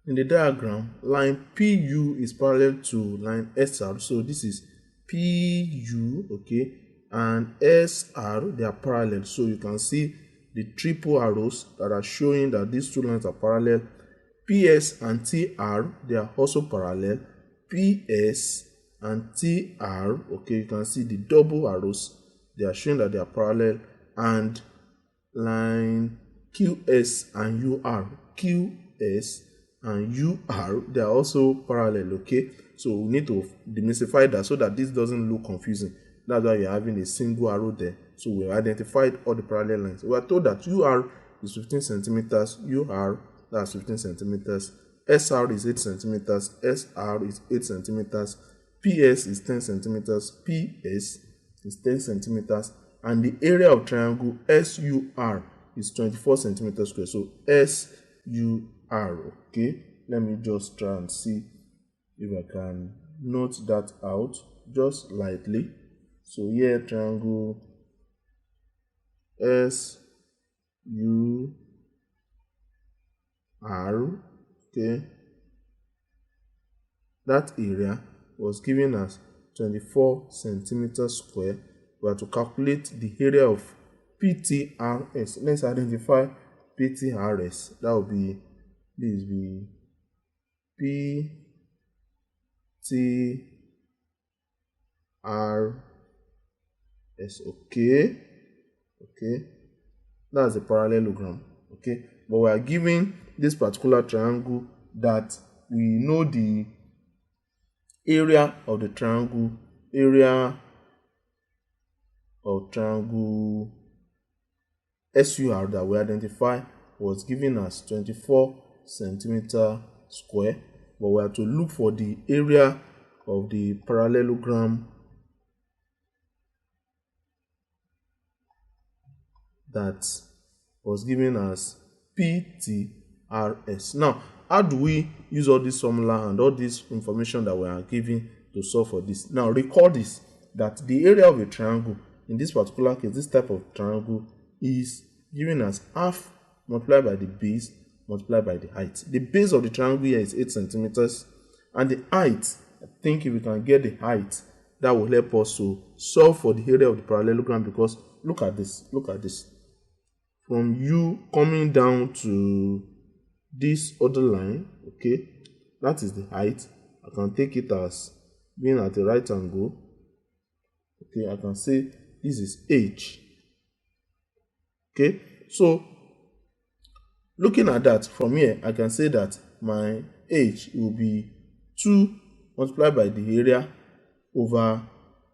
In the diagram, line PU is parallel to line SR. So this is PU, okay, and SR, they are parallel. So you can see the triple arrows that are showing that these two lines are parallel. PS and TR, they are also parallel. PS and TR, okay, you can see the double arrows, they are showing that they are parallel. And line QS and UR, QS and UR, they are also parallel, okay. So we need to demystify that so that this doesn't look confusing. That's why you're having a single arrow there. So we identified all the parallel lines. We are told that UR is 15 centimeters, UR, that's 15 centimeters, SR is 8 centimeters, SR is 8 centimeters, PS is 10 centimeters, PS is 10 centimeters, and the area of triangle SUR is 24 centimeters square. So SUR, okay. Let me just try and see if I can note that out just lightly. So here triangle SUR, okay, that area was given as 24 centimeters square. We have to calculate the area of PTRS. Let's identify PTRS. That will be, this will be PTRS, okay, okay, that's a parallelogram, okay. But we are given this particular triangle that we know the area of the triangle, area of triangle SUR that we identify was given as 24 centimeter square, but we have to look for the area of the parallelogram that was given as PTRS. Now, how do we use all this formula and all this information that we are given to solve for this? Now, recall this, that the area of a triangle, in this particular case, this type of triangle, is given as half multiplied by the base multiplied by the height. The base of the triangle here is 8 centimeters, and the height, I think if we can get the height, that will help us to solve for the area of the parallelogram, because look at this, look at this. From U coming down to this other line, okay, that is the height. I can take it as being at the right angle, okay. I can say this is H, okay. So looking at that from here, I can say that my H will be 2 multiplied by the area over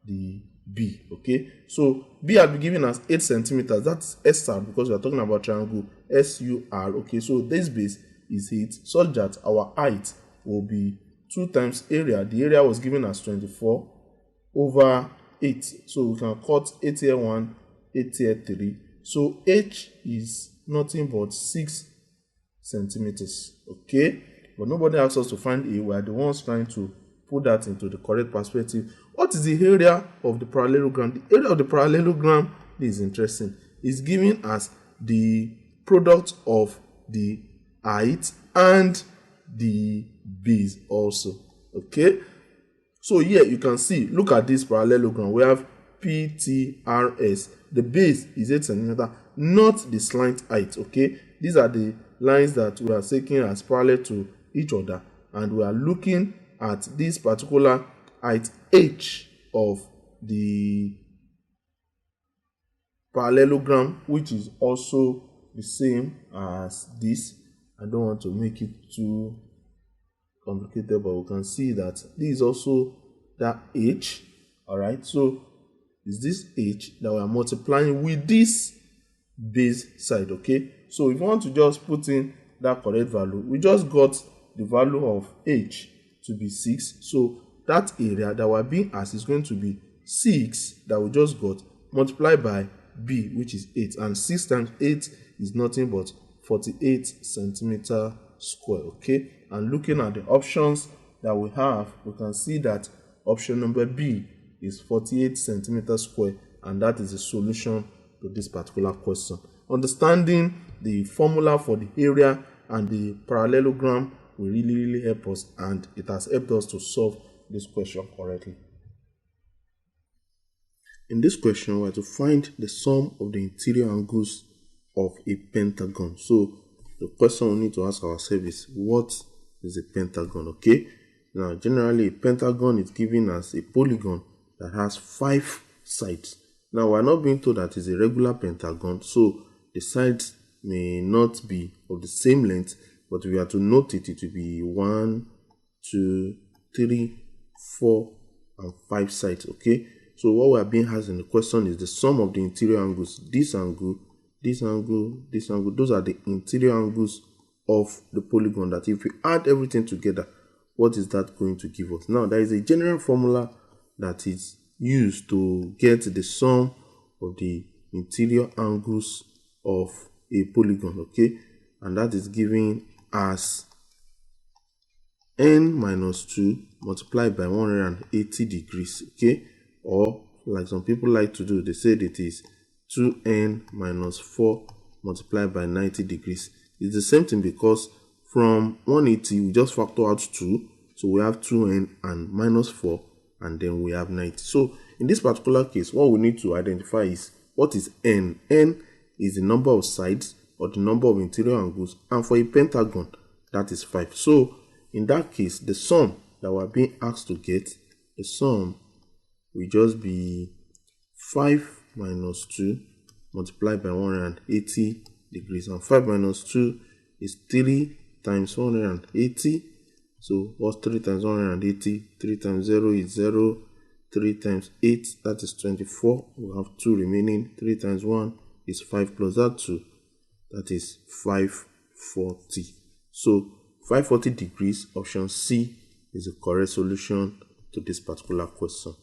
the B, okay. So B has been given as 8 centimeters, that's SR, because we are talking about triangle SUR, okay. So this base is 8, such that our height will be 2 times area. The area was given as 24 over 8, so we can cut 8 here 1, 8 here 3. So H is nothing but 6 centimeters, okay. But nobody asks us to find A. We are the ones trying to put that into the correct perspective. What is the area of the parallelogram? The area of the parallelogram, this is interesting, is given as the product of the height and the base also, okay. So here you can see, look at this parallelogram. We have PTRS. The base is 8 centimeters, not the slant height, okay. These are the lines that we are taking as parallel to each other, and we are looking at this particular height H of the parallelogram, which is also the same as this. I don't want to make it too complicated, but we can see that this is also that H, all right. So is this H that we are multiplying with this base side, okay. So if you want to just put in that correct value, we just got the value of H to be 6, so that area that we're being asked is going to be 6 that we just got multiplied by B, which is 8, and 6 times 8 is nothing but 48 centimeter square, okay. And looking at the options that we have, we can see that option number B is 48 centimeters square, and that is the solution to this particular question. Understanding the formula for the area and the parallelogram will really help us, and it has helped us to solve this question correctly. In this question, we are to find the sum of the interior angles of a pentagon. So the question we need to ask ourselves is, what is a pentagon? Okay, now generally a pentagon is given as a polygon that has 5 sides. Now we are not being told that it's a regular pentagon, so the sides may not be of the same length, but we are to note it will be 1, 2, 3, 4, and 5 sides. Okay, so what we are being asked in the question is the sum of the interior angles. This angle, this angle, this angle, those are the interior angles of the polygon, that if we add everything together, what is that going to give us? Now there is a general formula that is used to get the sum of the interior angles of a polygon, okay, and that is given as n minus 2 multiplied by 180 degrees, okay, or like some people like to do, they said it is 2n minus 4 multiplied by 90 degrees. It's the same thing, because from 180 we just factor out 2, so we have 2n and minus 4, and then we have 90. So in this particular case, what we need to identify is, what is n? N is the number of sides or the number of interior angles, and for a pentagon that is 5. So in that case, the sum that we're being asked to get, the sum will just be 5 minus 2 multiplied by 180 degrees, and 5 minus 2 is 3 times 180. So what's 3 times 180? 3 times 0 is 0. 3 times 8, that is 24. We have 2 remaining. 3 times 1 is 5 plus that 2, that is 540. So 540 degrees, option C, is the correct solution to this particular question.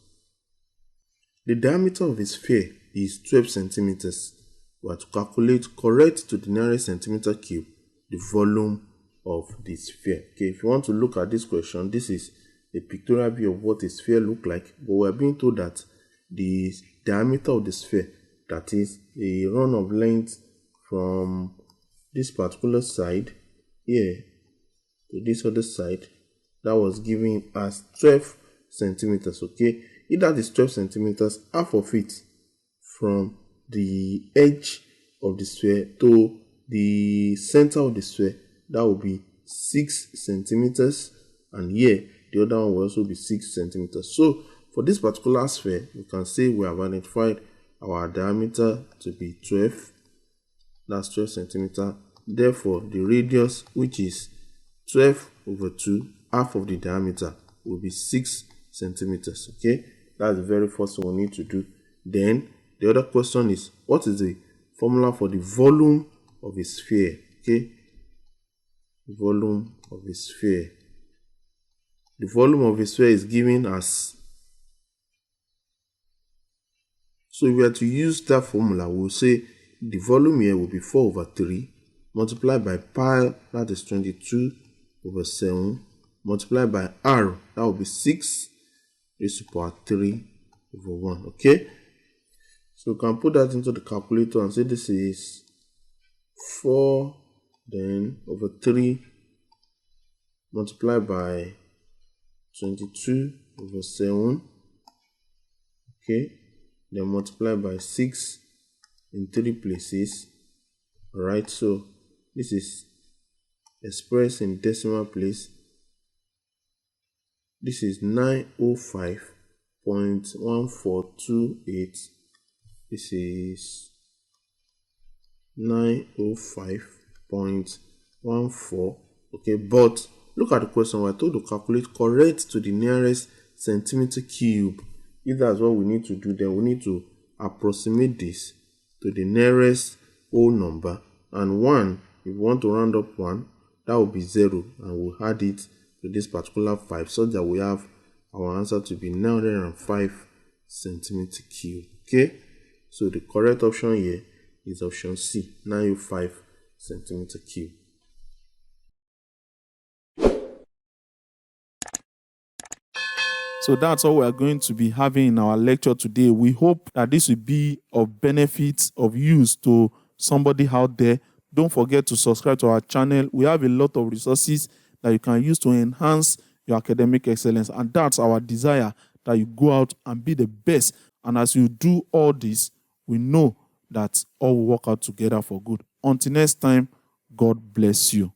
The diameter of a sphere is 12 centimeters. We have to calculate, correct to the nearest centimeter cube, the volume of the sphere. Okay, if you want to look at this question, this is a pictorial view of what a sphere look like, but we are being told that the diameter of the sphere, that is a run of length from this particular side here to this other side, that was given as 12 centimeters. Okay, if that is 12 centimeters, half of it from the edge of the sphere to the center of the sphere, that will be 6 centimeters, and here the other one will also be 6 centimeters. So for this particular sphere, we can say we have identified our diameter to be 12, that's 12 centimeters. Therefore the radius, which is 12 over 2, half of the diameter, will be 6 centimeters. Okay, that's the very first one we need to do. Then the other question is, what is the formula for the volume of a sphere? Okay, volume of a sphere. The volume of a sphere is given as, so if we are to use that formula, we'll say the volume here will be 4 over 3 multiplied by pi, that is 22 over 7, multiplied by r, that will be 6 raised to power 3 over 1. Okay, so we can put that into the calculator and say this is 4 then over 3 multiplied by 22 over 7, okay, then multiply by 6 in 3 places. Alright, so this is expressed in decimal place. This is 905.1428. This is 905.14. Okay, but look at the question. We're told to calculate correct to the nearest centimeter cube. If that's what we need to do, then we need to approximate this to the nearest whole number, and 1, if we want to round up 1, that will be 0, and we'll add it to this particular 5, so that we have our answer to be 905 centimeter cube. Okay, so the correct option here is option C, 905 centimeter cube. So that's all we are going to be having in our lecture today. We hope that this will be of benefit, of use to somebody out there. Don't forget to subscribe to our channel. We have a lot of resources that you can use to enhance your academic excellence. And that's our desire, that you go out and be the best. And as you do all this, we know that all will work out together for good. Until next time, God bless you.